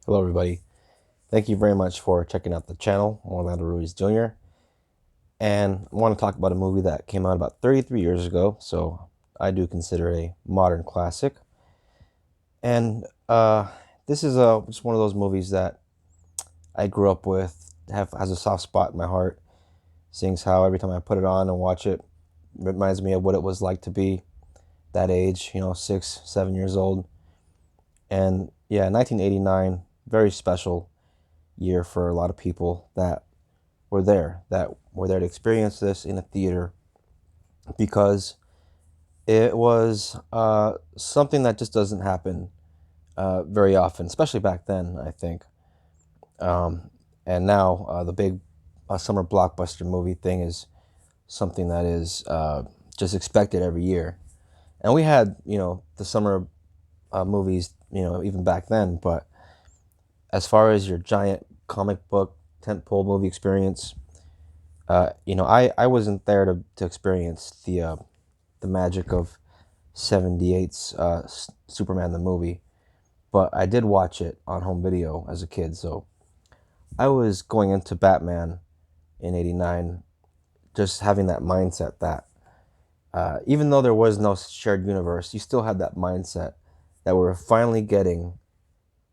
Hello, everybody. Thank you very much for checking out the channel. I'm Orlando Ruiz Jr. And I want to talk about a movie that came out about 33 years ago, so I do consider it a modern classic. And this is just one of those movies that I grew up with, has a soft spot in my heart, seeing as how every time I put it on and watch it, it reminds me of what it was like to be that age, 6, 7 years old. And yeah, 1989, very special year for a lot of people that were there to experience this in a theater because it was something that just doesn't happen very often, especially back then, I think. Um, and now the big summer blockbuster movie thing is something that is just expected every year. And we had, the summer movies, even back then. But as far as your giant comic book tentpole movie experience, I wasn't there to experience the magic of 78's Superman the movie, but I did watch it on home video as a kid. So I was going into Batman in '89, just having that mindset that even though there was no shared universe, you still had that mindset that we're finally getting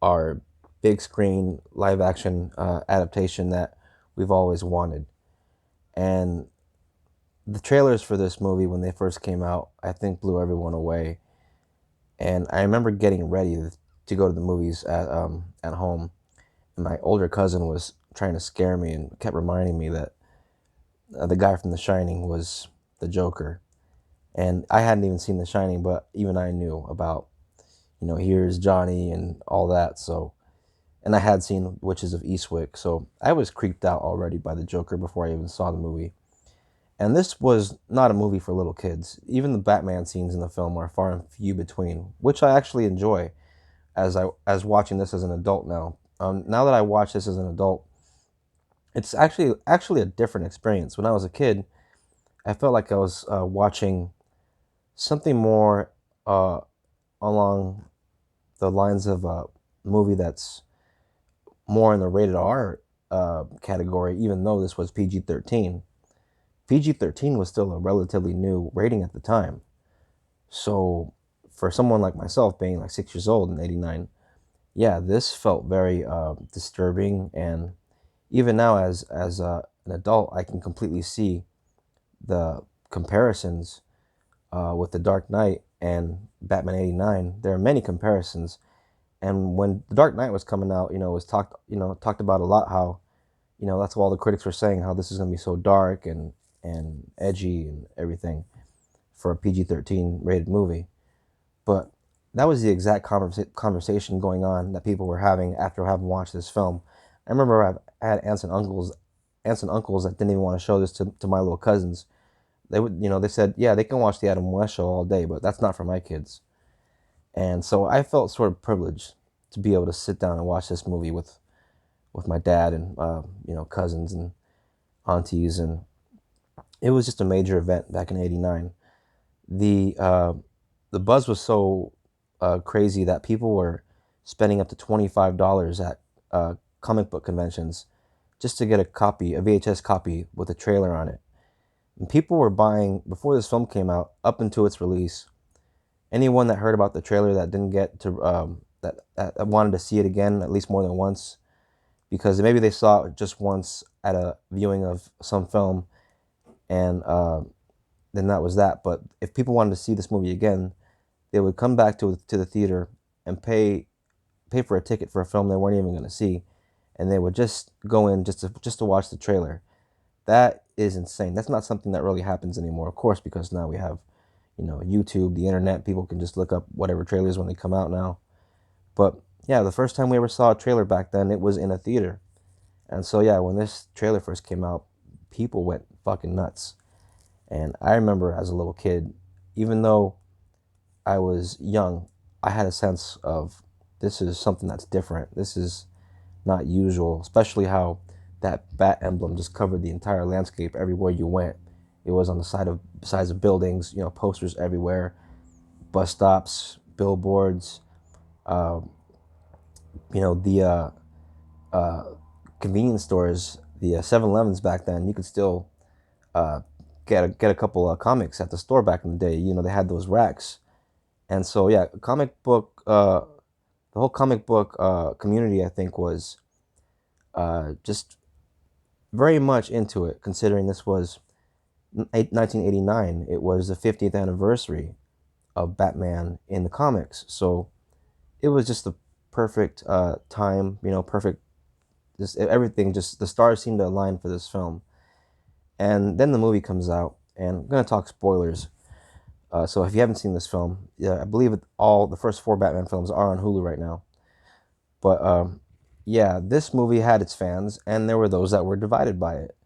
our big screen live action adaptation that we've always wanted. And the trailers for this movie, when they first came out, I think blew everyone away. And I remember getting ready to go to the movies at home, and my older cousin was trying to scare me and kept reminding me that the guy from The Shining was the Joker. And I hadn't even seen The Shining, but even I knew about, here's Johnny and all that. So, and I had seen Witches of Eastwick, so I was creeped out already by the Joker before I even saw the movie. And this was not a movie for little kids. Even the Batman scenes in the film are far and few between, which I actually enjoy as watching this as an adult now. Now that I watch this as an adult, it's actually a different experience. When I was a kid, I felt like I was watching something more uh, along the lines of a movie that's more in the rated R category, even though this was PG-13. PG-13 was still a relatively new rating at the time. So for someone like myself being like 6 years old in '89, yeah, this felt very disturbing. And even now, as an adult, I can completely see the comparisons with The Dark Knight and Batman '89. There are many comparisons. And when The Dark Knight was coming out, it was talked about a lot how, that's what all the critics were saying, how this is going to be so dark and edgy and everything for a PG-13 rated movie. But that was the exact conversation going on that people were having after having watched this film. I remember I had aunts and uncles that didn't even want to show this to my little cousins. They said, yeah, they can watch the Adam West show all day, but that's not for my kids. And so I felt sort of privileged to be able to sit down and watch this movie with my dad and cousins and aunties, and it was just a major event back in '89. The uh, the buzz was so crazy that people were spending up to $25 at comic book conventions just to get a VHS copy with a trailer on it. And people were buying before this film came out, up until its release. Anyone that heard about the trailer that didn't get to that wanted to see it again at least more than once, because maybe they saw it just once at a viewing of some film, and then that was that. But if people wanted to see this movie again, they would come back to the theater and pay for a ticket for a film they weren't even going to see, and they would just go in just to watch the trailer. That is insane. That's not something that really happens anymore, of course, because now we have, YouTube, the internet. People can just look up whatever trailers when they come out now. But yeah, the first time we ever saw a trailer back then, it was in a theater. And so yeah, when this trailer first came out, people went fucking nuts. And I remember as a little kid, even though I was young, I had a sense of this is something that's different. This is not usual, especially how that bat emblem just covered the entire landscape everywhere you went. It was on the sides of buildings, posters everywhere, bus stops, billboards, uh, The uh, convenience stores, the 7-Elevens back then, you could still uh, get a couple of comics at the store back in the day. They had those racks, and so yeah, the whole comic book community, I think, was just very much into it. Considering this was 1989, it was the 50th anniversary of Batman in the comics, so it was just the perfect time. Perfect. Just everything. Just the stars seemed to align for this film. And then the movie comes out, and I'm gonna talk spoilers. So if you haven't seen this film, yeah, I believe all the first four Batman films are on Hulu right now. But yeah, this movie had its fans, and there were those that were divided by it.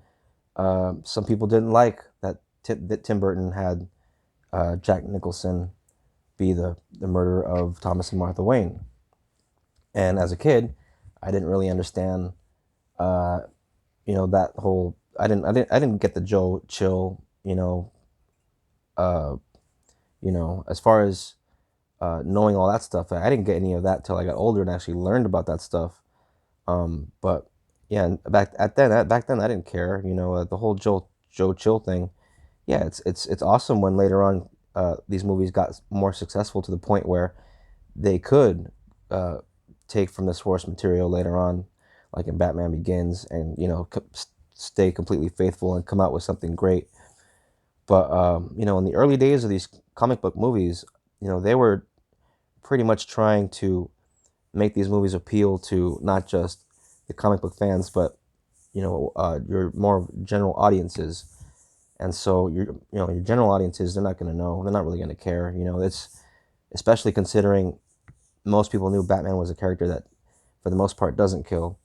Some people didn't like that Tim Burton had Jack Nicholson be the murderer of Thomas and Martha Wayne. And as a kid, I didn't really understand, uh, that whole. I didn't get the Joe Chill, uh, as far as knowing all that stuff. I didn't get any of that till I got older and actually learned about that stuff. But yeah, and back then I didn't care. The whole Joe Chill thing. Yeah, it's awesome when later on these movies got more successful to the point where they could uh, take from the source material later on, like in Batman Begins, and stay completely faithful and come out with something great. But in the early days of these comic book movies, they were pretty much trying to make these movies appeal to not just the comic book fans, but your more general audiences. And so your general audiences, they're not going to know, they're not really going to care. It's especially considering most people knew Batman was a character that, for the most part, doesn't kill.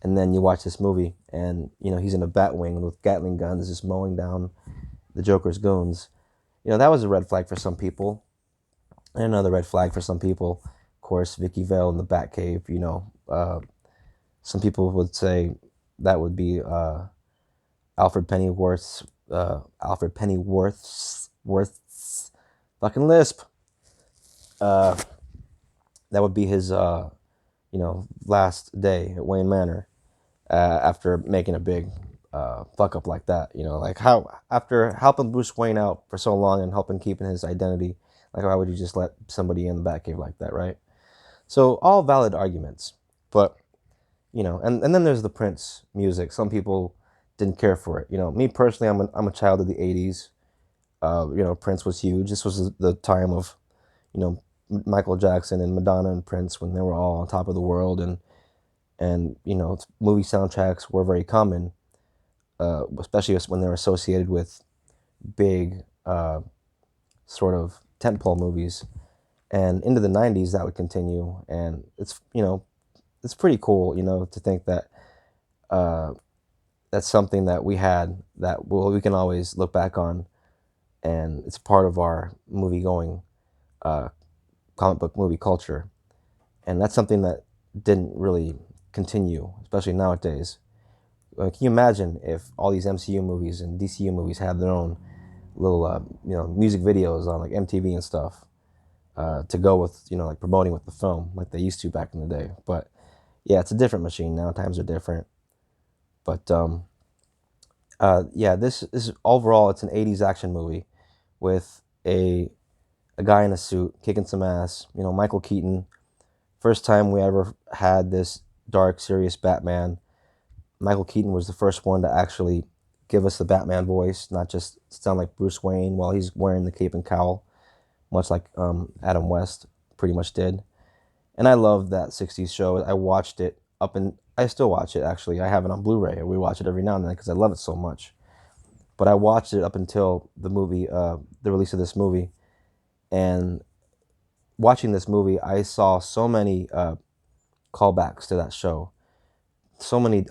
And then you watch this movie, and he's in a Batwing with Gatling guns, just mowing down the Joker's goons. That was a red flag for some people, and another red flag for some people. Of course, Vicky Vale in the Batcave. Some people would say that would be Alfred Pennyworth's fucking lisp. Uh, that would be his last day at Wayne Manor after making a big fuck up like that. Like how after helping Bruce Wayne out for so long and helping keeping his identity, like why would you just let somebody in the Batcave like that, right? So all valid arguments, but and then there's the Prince music. Some people didn't care for it. Me personally, I'm a child of the '80s. Prince was huge. This was the time of Michael Jackson and Madonna and Prince when they were all on top of the world, and movie soundtracks were very common, especially when they're associated with big sort of tentpole movies. And into the '90s, that would continue, and it's pretty cool, to think that uh, that's something that we had that we can always look back on, and it's part of our movie going uh, comic book movie culture, and that's something that didn't really continue, especially nowadays. Can you imagine if all these MCU movies and DCU movies had their own little music videos on like MTV and stuff to go with like promoting with the film like they used to back in the day? But yeah, it's a different machine now. Times are different. But yeah, this is overall it's an '80s action movie with a guy in a suit kicking some ass. Michael Keaton. First time we ever had this dark, serious Batman. Michael Keaton was the first one to actually give us the Batman voice, not just sound like Bruce Wayne while he's wearing the cape and cowl, much like Adam West pretty much did. And I love that '60s show. I watched it I still watch it actually. I have it on Blu-ray. We watch it every now and then because I love it so much. But I watched it up until the release of this movie, and watching this movie, I saw so many callbacks to that show, so many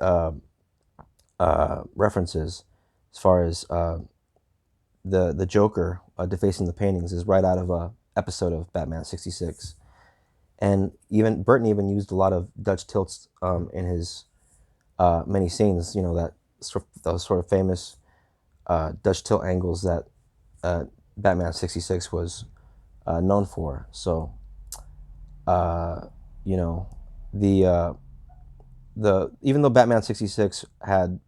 references, as far as the Joker defacing the paintings is right out of a episode of Batman '66, and even Burton even used a lot of Dutch tilts in his many scenes. Those sort of famous Dutch tilt angles that Batman '66 was known for. So, uh, you know, The even though Batman 66 had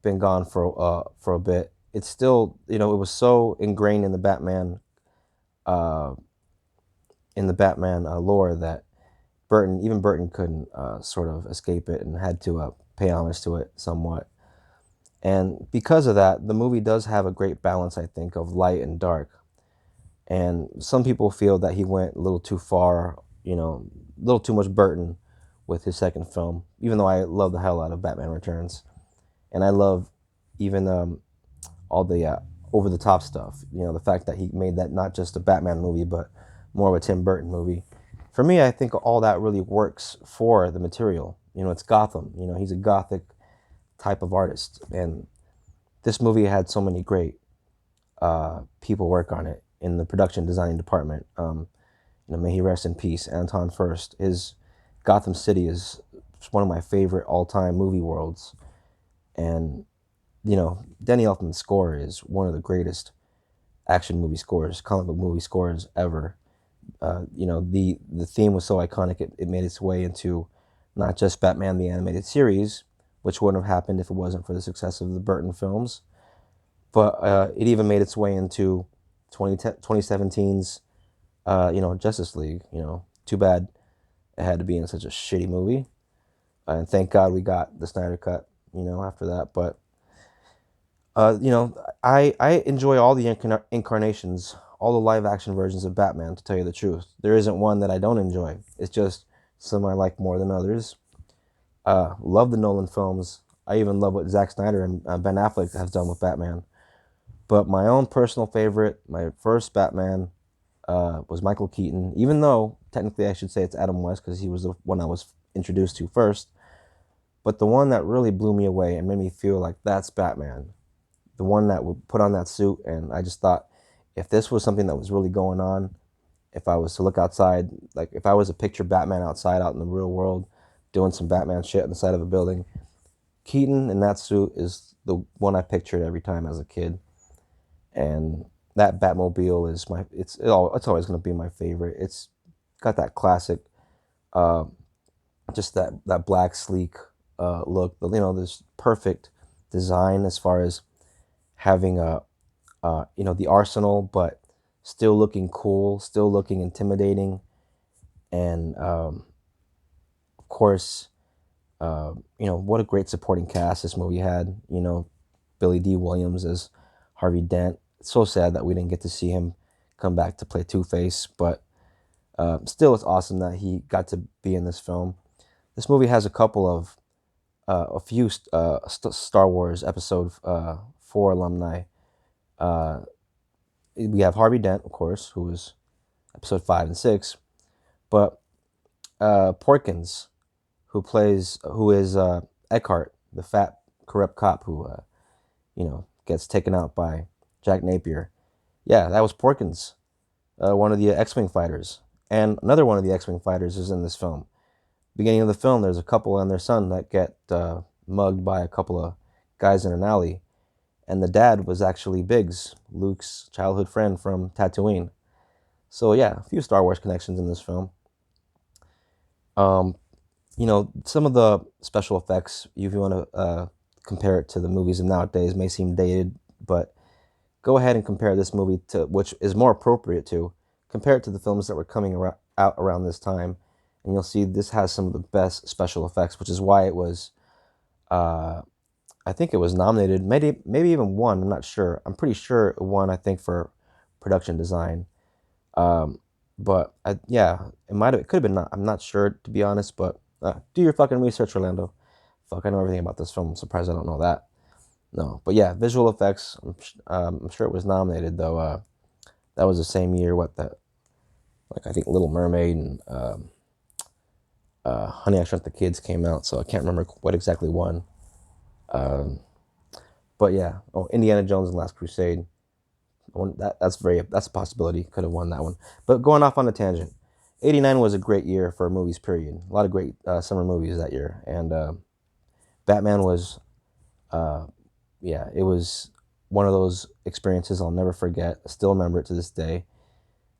been gone for a bit, it's still, it was so ingrained uh in the Batman lore that even Burton couldn't sort of escape it and had to pay homage to it somewhat. And because of that, the movie does have a great balance, I think, of light and dark. And some people feel that he went a little too far, a little too much Burton with his second film, even though I love the hell out of Batman Returns. And I love even all the over the top stuff. The fact that he made that not just a Batman movie, but more of a Tim Burton movie. For me, I think all that really works for the material. It's Gotham. He's a gothic type of artist, and this movie had so many great people work on it in the production design department. May he rest in peace, Anton Furst. His Gotham City is one of my favorite all-time movie worlds, and Danny Elfman's score is one of the greatest action movie scores, comic book movie scores ever. The theme was so iconic, it made its way into not just Batman the Animated Series, which wouldn't have happened if it wasn't for the success of the Burton films, but it even made its way into 2017's Justice League. Too bad it had to be in such a shitty movie, and thank God we got the Snyder cut. After that, but I enjoy all the incarnations, all the live action versions of Batman. To tell you the truth, there isn't one that I don't enjoy. It's just some I like more than others. Love the Nolan films. I even love what Zack Snyder and Ben Affleck have done with Batman. But my own personal favorite, my first Batman, was Michael Keaton. Even though technically I should say it's Adam West because he was the one I was introduced to first. But the one that really blew me away and made me feel like that's Batman, the one that would put on that suit, and I just thought, if this was something that was really going on, if I was to look outside, like if I was to picture Batman outside out in the real world doing some Batman shit on the side of a building, Keaton in that suit is the one I pictured every time as a kid. And that Batmobile is it's always going to be my favorite. It's got that classic, uh, just that black sleek look. This perfect design as far as having the arsenal, but still looking cool, still looking intimidating, and of course, what a great supporting cast this movie had. Billy D. Williams as Harvey Dent. It's so sad that we didn't get to see him come back to play Two Face, but still, it's awesome that he got to be in this film. This movie has a few Star Wars Episode 4 alumni. Uh, we have Harvey Dent, of course, who was Episode 5 and 6, but Porkins, who is Eckhart, the fat corrupt cop who gets taken out by Jack Napier. Yeah, that was Porkins, one of the X-wing fighters, and another one of the X-wing fighters is in this film. Beginning of the film, there's a couple and their son that get mugged by a couple of guys in an alley, and the dad was actually Biggs, Luke's childhood friend from Tatooine. So yeah, a few Star Wars connections in this film. Um, some of the special effects, if you want to compare it to the movies of nowadays, may seem dated, but go ahead and compare this movie to, which is more appropriate to, compare it to the films that were coming out around this time, and you'll see this has some of the best special effects, which is why it was, I think it was nominated, maybe even won. I'm not sure. I'm pretty sure it won. I think for production design. Um, but yeah, it could have been not. I'm not sure to be honest. But do your fucking research, Orlando. Fuck, I know everything about this film. I'm surprised I don't know that. No, but yeah, visual effects. I'm sure it was nominated though. That was the same year. Like I think Little Mermaid and Honey I Shrunk the Kids came out. So I can't remember what exactly won. Um, but yeah, Indiana Jones and the Last Crusade. That's a possibility. Could have won that one. But going off on a tangent, '89 was a great year for movies. Period. A lot of great summer movies that year, and Batman was, uh, yeah, it was one of those experiences I'll never forget. I still remember it to this day.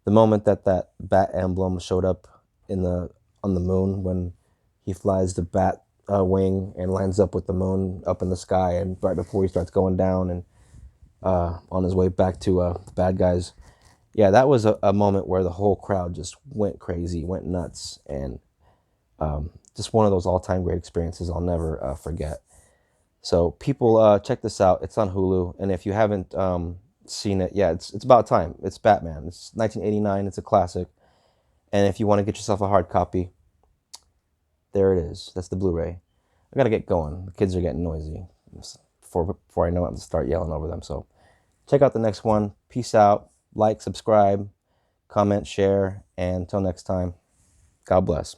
The moment that bat emblem showed up in the on the moon when he flies the bat wing and lands up with the moon up in the sky, and right before he starts going down and on his way back to the bad guys. Yeah, that was a moment where the whole crowd just went crazy, went nuts, and just one of those all-time great experiences I'll never forget. So people, check this out. It's on Hulu, and if you haven't seen it, yeah, it's about time. It's Batman. It's 1989. It's a classic, and if you want to get yourself a hard copy, there it is. That's the Blu-ray. I gotta get going. The kids are getting noisy. Before I know it, I'm gonna start yelling over them. So check out the next one. Peace out. Like, subscribe, comment, share, and until next time, God bless.